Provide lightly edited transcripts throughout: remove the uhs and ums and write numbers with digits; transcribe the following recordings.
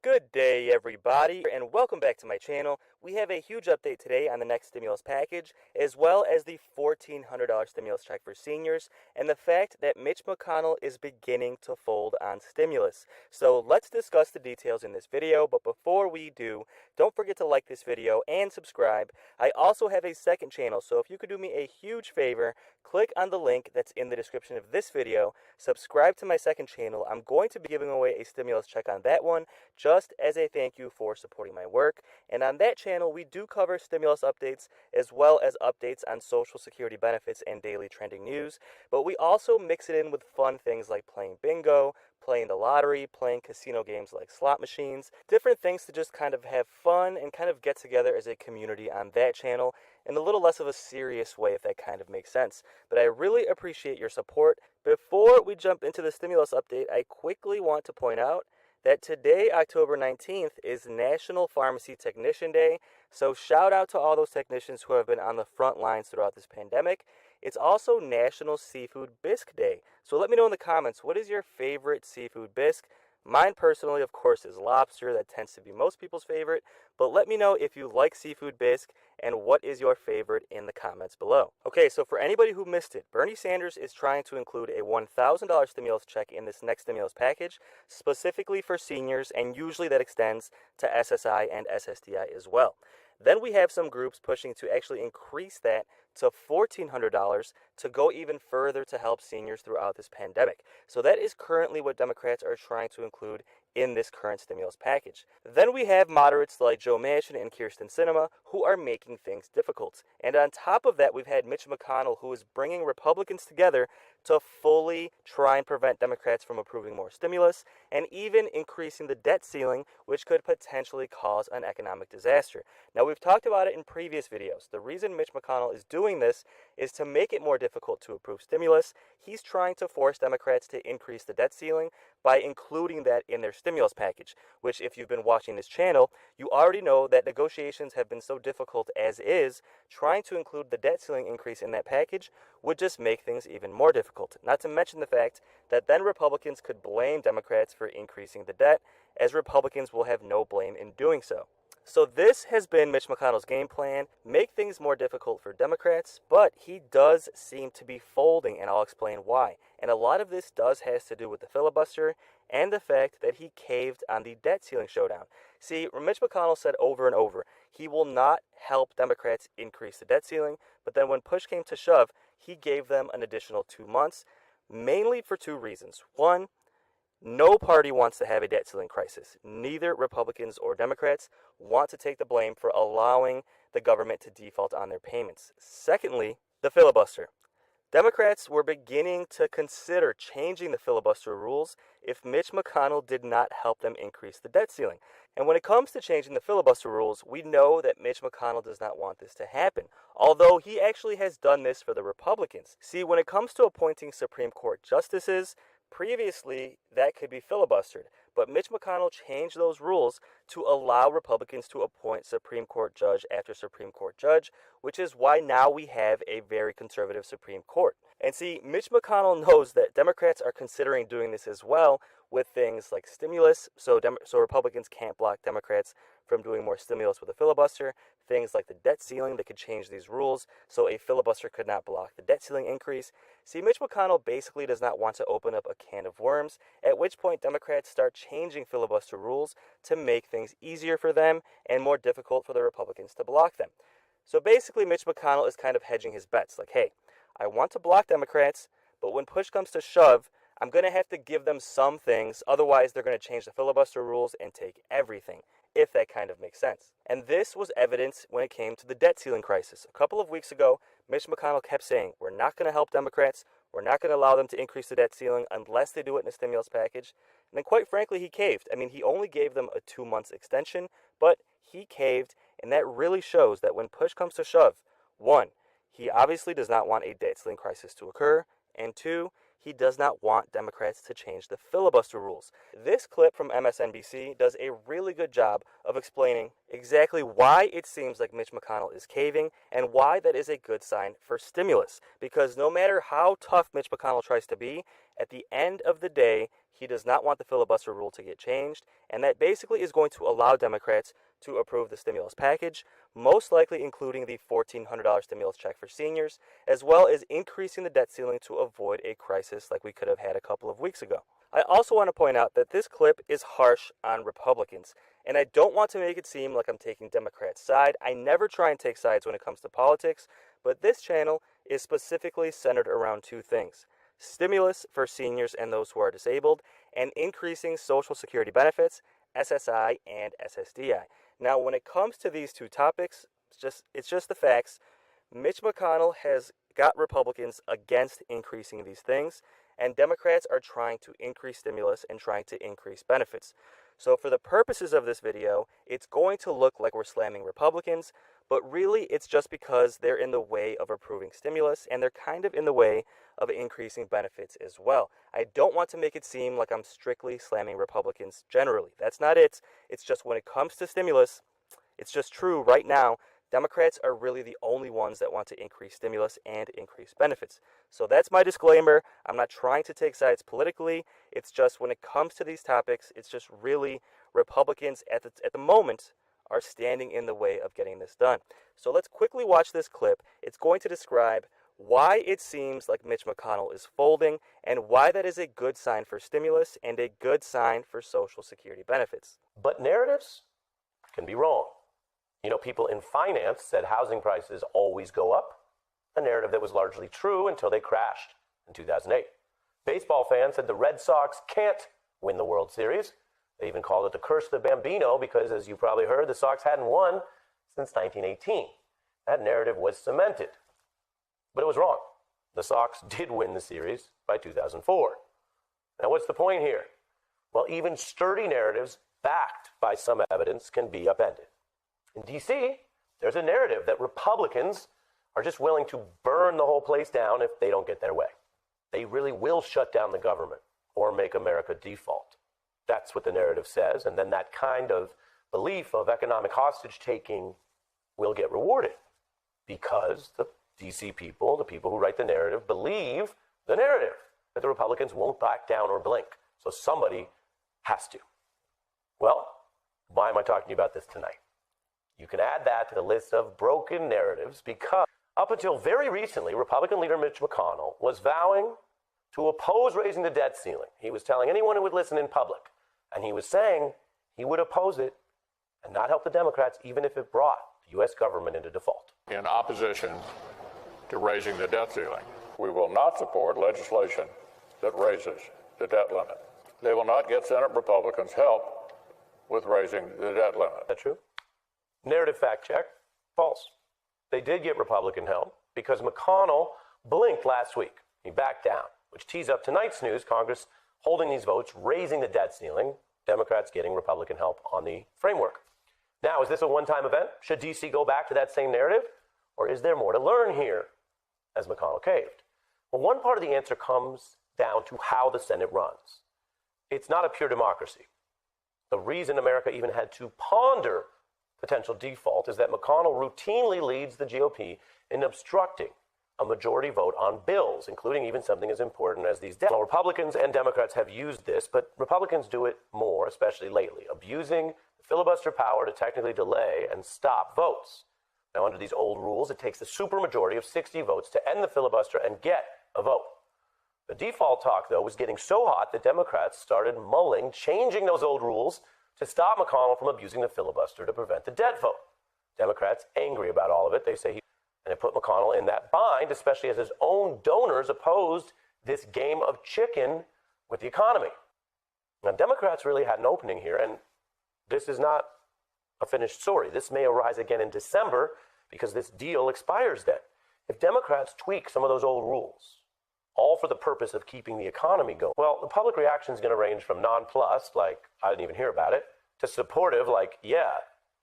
Good day, everybody, and welcome back to my channel. We have a huge update today on the next stimulus package, as well as the $1,400 stimulus check for seniors, and the fact that Mitch McConnell is beginning to fold on stimulus. So let's discuss the details in this video, but before we do, don't forget to like this video and subscribe. I also have a second channel, so if you could do me a huge favor, click on the link that's in the description of this video, subscribe to my second channel. I'm going to be giving away a stimulus check on that one, just as a thank you for supporting my work. And on that channel, we do cover stimulus updates as well as updates on Social Security benefits and daily trending news. But we also mix it in with fun things like playing bingo, playing the lottery, playing casino games like slot machines, different things to just kind of have fun and kind of get together as a community on that channel in a little less of a serious way, if that kind of makes sense. But I really appreciate your support. Before we jump into the stimulus update, I quickly want to point out that today, October 19th, is National Pharmacy Technician Day. So shout out to all those technicians who have been on the front lines throughout this pandemic. It's also National Seafood Bisque Day. So let me know in the comments, what is your favorite seafood bisque? Mine personally, of course, is lobster. That tends to be most people's favorite. But let me know if you like seafood bisque and what is your favorite in the comments below. Okay, so for anybody who missed it, Bernie Sanders is trying to include a $1,000 stimulus check in this next stimulus package, specifically for seniors, and usually that extends to SSI and SSDI as well. Then we have some groups pushing to actually increase that to $1,400 to go even further to help seniors throughout this pandemic. So that is currently what Democrats are trying to include in this current stimulus package. Then we have moderates like Joe Manchin and Kyrsten Sinema who are making things difficult. And on top of that, we've had Mitch McConnell, who is bringing Republicans together to fully try and prevent Democrats from approving more stimulus and even increasing the debt ceiling, which could potentially cause an economic disaster. Now, we've talked about it in previous videos. The reason Mitch McConnell is doing this is to make it more difficult to approve stimulus. He's trying to force Democrats to increase the debt ceiling by including that in their stimulus package, which, if you've been watching this channel, you already know that negotiations have been so difficult as is. Trying to include the debt ceiling increase in that package would just make things even more difficult. Not to mention the fact that then Republicans could blame Democrats for increasing the debt, as Republicans will have no blame in doing so. So this has been Mitch McConnell's game plan, make things more difficult for Democrats, but he does seem to be folding, and I'll explain why. And a lot of this has to do with the filibuster and the fact that he caved on the debt ceiling showdown. See, Mitch McConnell said over and over, he will not help Democrats increase the debt ceiling, but then when push came to shove, he gave them an additional 2 months, mainly for two reasons. One, no party wants to have a debt ceiling crisis. Neither Republicans or Democrats want to take the blame for allowing the government to default on their payments. Secondly, the filibuster. Democrats were beginning to consider changing the filibuster rules if Mitch McConnell did not help them increase the debt ceiling. And when it comes to changing the filibuster rules, we know that Mitch McConnell does not want this to happen, although he actually has done this for the Republicans. See, when it comes to appointing Supreme Court justices, previously, that could be filibustered, but Mitch McConnell changed those rules to allow Republicans to appoint Supreme Court judge after Supreme Court judge, which is why now we have a very conservative Supreme Court. And see, Mitch McConnell knows that Democrats are considering doing this as well with things like stimulus, so Republicans can't block Democrats from doing more stimulus with a filibuster, things like the debt ceiling that could change these rules, so a filibuster could not block the debt ceiling increase. See, Mitch McConnell basically does not want to open up a can of worms, at which point Democrats start changing filibuster rules to make things easier for them and more difficult for the Republicans to block them. So basically, Mitch McConnell is kind of hedging his bets, like, hey, I want to block Democrats, but when push comes to shove, I'm going to have to give them some things, otherwise they're going to change the filibuster rules and take everything, if that kind of makes sense. And this was evidence when it came to the debt ceiling crisis. A couple of weeks ago, Mitch McConnell kept saying, we're not going to help Democrats, we're not going to allow them to increase the debt ceiling unless they do it in a stimulus package. And then quite frankly, he caved. I mean, he only gave them a 2 months extension, but he caved, and that really shows that when push comes to shove, one, he obviously does not want a debt ceiling crisis to occur, and two, he does not want Democrats to change the filibuster rules. This clip from MSNBC does a really good job of explaining exactly why it seems like Mitch McConnell is caving and why that is a good sign for stimulus. Because no matter how tough Mitch McConnell tries to be, At the end of the day, he does not want the filibuster rule to get changed, and that basically is going to allow Democrats to approve the stimulus package, most likely including the $1,400 stimulus check for seniors, as well as increasing the debt ceiling to avoid a crisis like we could have had a couple of weeks ago. I also want to point out that this clip is harsh on Republicans, and I don't want to make it seem like I'm taking Democrats' side. I never try and take sides when it comes to politics, but this channel is specifically centered around two things: stimulus for seniors and those who are disabled, and increasing Social Security benefits, SSI and SSDI. Now, when it comes to these two topics, it's just the facts. Mitch McConnell has got Republicans against increasing these things, and Democrats are trying to increase stimulus and trying to increase benefits. So for the purposes of this video, it's going to look like we're slamming Republicans, but really it's just because they're in the way of approving stimulus, and they're kind of in the way of increasing benefits as well. I don't want to make it seem like I'm strictly slamming Republicans generally. That's not it. It's just when it comes to stimulus, it's just true right now, Democrats are really the only ones that want to increase stimulus and increase benefits. So that's my disclaimer. I'm not trying to take sides politically. It's just when it comes to these topics, it's just really Republicans at the moment are standing in the way of getting this done. So let's quickly watch this clip. It's going to describe why it seems like Mitch McConnell is folding and why that is a good sign for stimulus and a good sign for Social Security benefits. But narratives can be wrong. You know, people in finance said housing prices always go up, a narrative that was largely true until they crashed in 2008. Baseball fans said the Red Sox can't win the World Series. They even called it the curse of the Bambino because, as you probably heard, the Sox hadn't won since 1918. That narrative was cemented. But it was wrong. The Sox did win the series by 2004. Now, what's the point here? Well, even sturdy narratives backed by some evidence can be upended. In D.C., there's a narrative that Republicans are just willing to burn the whole place down if they don't get their way. They really will shut down the government or make America default. That's what the narrative says, and then that kind of belief of economic hostage-taking will get rewarded because the D.C. people, the people who write the narrative, believe the narrative that the Republicans won't back down or blink. So somebody has to. Well, why am I talking to you about this tonight? You can add that to the list of broken narratives because up until very recently, Republican leader Mitch McConnell was vowing to oppose raising the debt ceiling. He was telling anyone who would listen in public, and he was saying he would oppose it and not help the Democrats even if it brought the U.S. government into default. In opposition to raising the debt ceiling, we will not support legislation that raises the debt limit. They will not get Senate Republicans help with raising the debt limit. Is that true? Narrative fact check, false. They did get Republican help because McConnell blinked last week. He backed down, which tees up tonight's news, Congress holding these votes, raising the debt ceiling, Democrats getting Republican help on the framework. Now, is this a one-time event? Should D.C. go back to that same narrative? Or is there more to learn here, as McConnell caved? Well, one part of the answer comes down to how the Senate runs. It's not a pure democracy. The reason America even had to ponder potential default is that McConnell routinely leads the GOP in obstructing a majority vote on bills, including even something as important as these debt. Well, Republicans and Democrats have used this, but Republicans do it more, especially lately, abusing the filibuster power to technically delay and stop votes. Now, under these old rules, it takes the supermajority of 60 votes to end the filibuster and get a vote. The default talk, though, was getting so hot that Democrats started mulling, changing those old rules to stop McConnell from abusing the filibuster to prevent the debt vote. Democrats angry about all of it. They say and it put McConnell in that bind, especially as his own donors opposed this game of chicken with the economy. Now, Democrats really had an opening here, and this is not a finished story. This may arise again in December because this deal expires then. If Democrats tweak some of those old rules, all for the purpose of keeping the economy going, well, the public reaction is going to range from nonplussed, like, I didn't even hear about it, to supportive, like, yeah,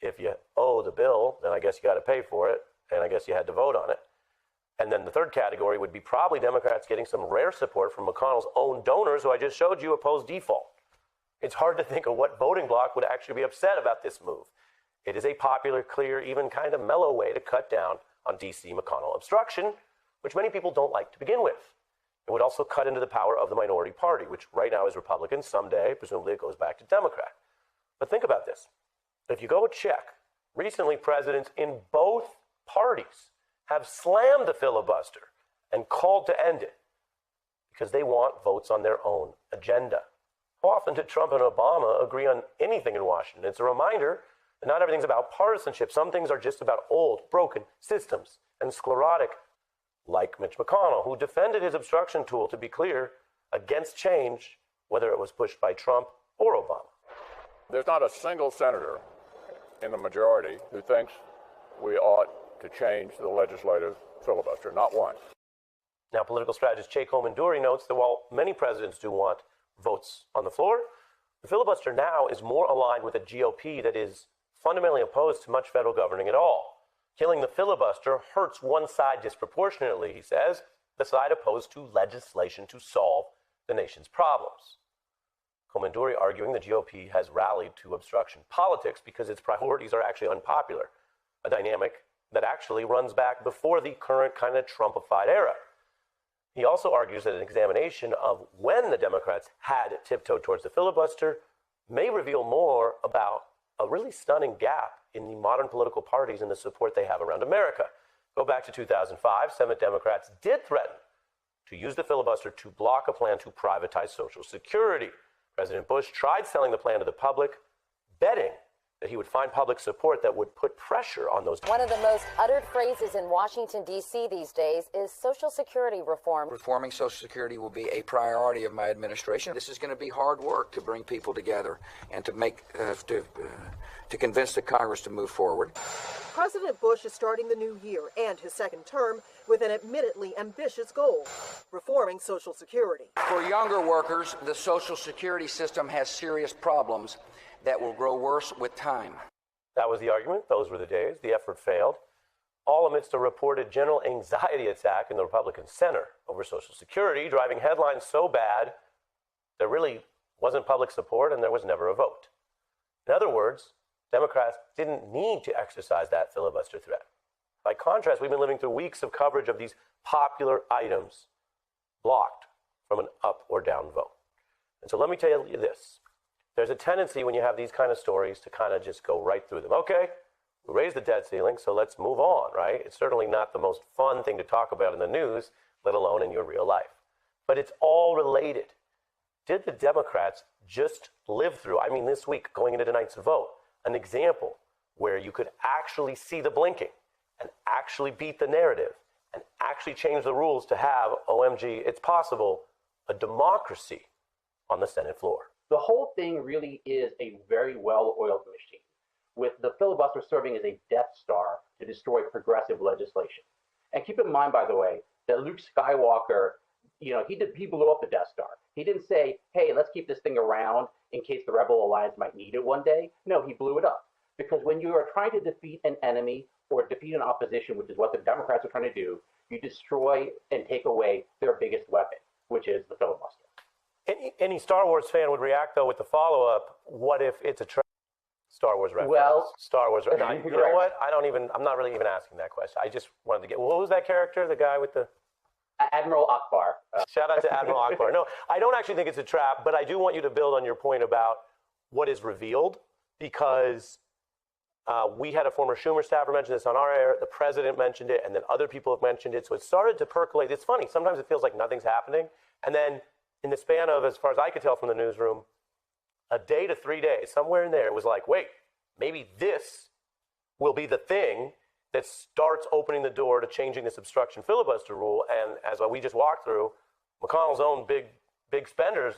if you owe the bill, then I guess you got to pay for it, and I guess you had to vote on it. And then the third category would be probably Democrats getting some rare support from McConnell's own donors, who I just showed you oppose default. It's hard to think of what voting bloc would actually be upset about this move. It is a popular, clear, even kind of mellow way to cut down on D.C. McConnell obstruction, which many people don't like to begin with. It would also cut into the power of the minority party, which right now is Republican. Someday, presumably, it goes back to Democrat. But think about this. If you go check, recently presidents in both parties have slammed the filibuster and called to end it because they want votes on their own agenda. How often did Trump and Obama agree on anything in Washington? It's a reminder that not everything's about partisanship. Some things are just about old, broken systems and sclerotic, like Mitch McConnell, who defended his obstruction tool, to be clear, against change, whether it was pushed by Trump or Obama. There's not a single senator in the majority who thinks we ought to change the legislative filibuster, not one. Now, political strategist Che Komanduri notes that while many presidents do want votes on the floor, the filibuster now is more aligned with a GOP that is fundamentally opposed to much federal governing at all. Killing the filibuster hurts one side disproportionately, he says, the side opposed to legislation to solve the nation's problems. Komanduri arguing the GOP has rallied to obstruction politics because its priorities are actually unpopular, a dynamic that actually runs back before the current kind of Trumpified era. He also argues that an examination of when the Democrats had tiptoed towards the filibuster may reveal more about a really stunning gap in the modern political parties and the support they have around America. Go back to 2005, Senate Democrats did threaten to use the filibuster to block a plan to privatize Social Security. President Bush tried selling the plan to the public, betting that he would find public support that would put pressure on those. One of the most uttered phrases in Washington, D.C. these days is Social Security reform. Reforming Social Security will be a priority of my administration. This is going to be hard work to bring people together and to make to convince the Congress to move forward. President Bush is starting the new year and his second term with an admittedly ambitious goal: reforming Social Security. For younger workers, the Social Security system has serious problems that will grow worse with time. That was the argument. Those were the days. The effort failed, all amidst a reported general anxiety attack in the Republican center over Social Security, driving headlines so bad there really wasn't public support and there was never a vote. In other words, Democrats didn't need to exercise that filibuster threat. By contrast, we've been living through weeks of coverage of these popular items blocked from an up or down vote. And so let me tell you this. There's a tendency when you have these kind of stories to kind of just go right through them. Okay, we raised the debt ceiling, so let's move on, right? It's certainly not the most fun thing to talk about in the news, let alone in your real life. But it's all related. Did the Democrats just live through, I mean this week, going into tonight's vote, an example where you could actually see the blinking and actually beat the narrative and actually change the rules to have, OMG, it's possible, a democracy on the Senate floor? The whole thing really is a very well-oiled machine, with the filibuster serving as a Death Star to destroy progressive legislation. And keep in mind, by the way, that Luke Skywalker, he blew up the Death Star. He didn't say, hey, let's keep this thing around in case the Rebel Alliance might need it one day. No, he blew it up. Because when you are trying to defeat an enemy or defeat an opposition, which is what the Democrats are trying to do, you destroy and take away their biggest weapon, which is the filibuster. Any Star Wars fan would react, though, with the follow-up, what if it's a trap? Star Wars reference. Well, Star Wars reference. You know what? I'm not really even asking that question. I just wanted to get, what was that character? The guy with the... Admiral Akbar. Shout out to Admiral Akbar. No, I don't actually think it's a trap, but I do want you to build on your point about what is revealed, because we had a former Schumer staffer mention this on our air, the president mentioned it, and then other people have mentioned it, so it started to percolate. It's funny, sometimes it feels like nothing's happening, and then in the span of, as far as I could tell from the newsroom, a day to 3 days, somewhere in there, it was like, wait, maybe this will be the thing that starts opening the door to changing this obstruction filibuster rule. And as we just walked through, McConnell's own big spenders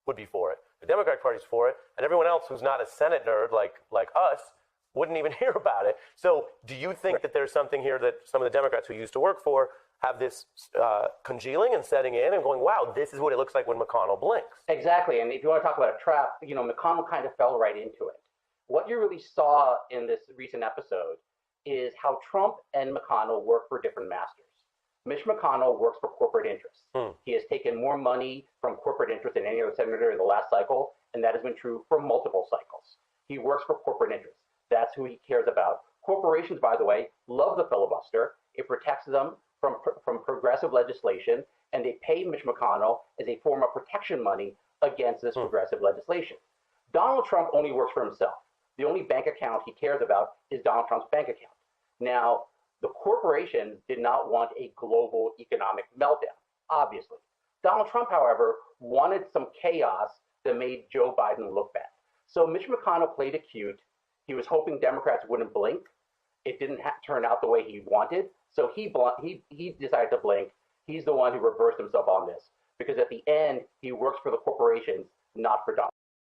would be for it. The Democratic Party's for it. And everyone else who's not a Senate nerd like us wouldn't even hear about it. So do you think that there's something here that some of the Democrats who used to work for have this congealing and setting in and going, wow, this is what it looks like when McConnell blinks? Exactly. And if you want to talk about a trap, McConnell kind of fell right into it. What you really saw in this recent episode is how Trump and McConnell work for different masters. Mitch McConnell works for corporate interests. He has taken more money from corporate interests than any other senator in the last cycle, and that has been true for multiple cycles. He works for corporate interests. That's who he cares about. Corporations, by the way, love the filibuster. It protects them from progressive legislation, and they pay Mitch McConnell as a form of protection money against this progressive legislation. Donald Trump only works for himself. The only bank account he cares about is Donald Trump's bank account. Now, the corporations did not want a global economic meltdown, obviously. Donald Trump, however, wanted some chaos that made Joe Biden look bad. So Mitch McConnell played it cute. He was hoping Democrats wouldn't blink. It didn't turn out the way he wanted, so he decided to blink. He's the one who reversed himself on this, because at the end, he works for the corporations, not for Donald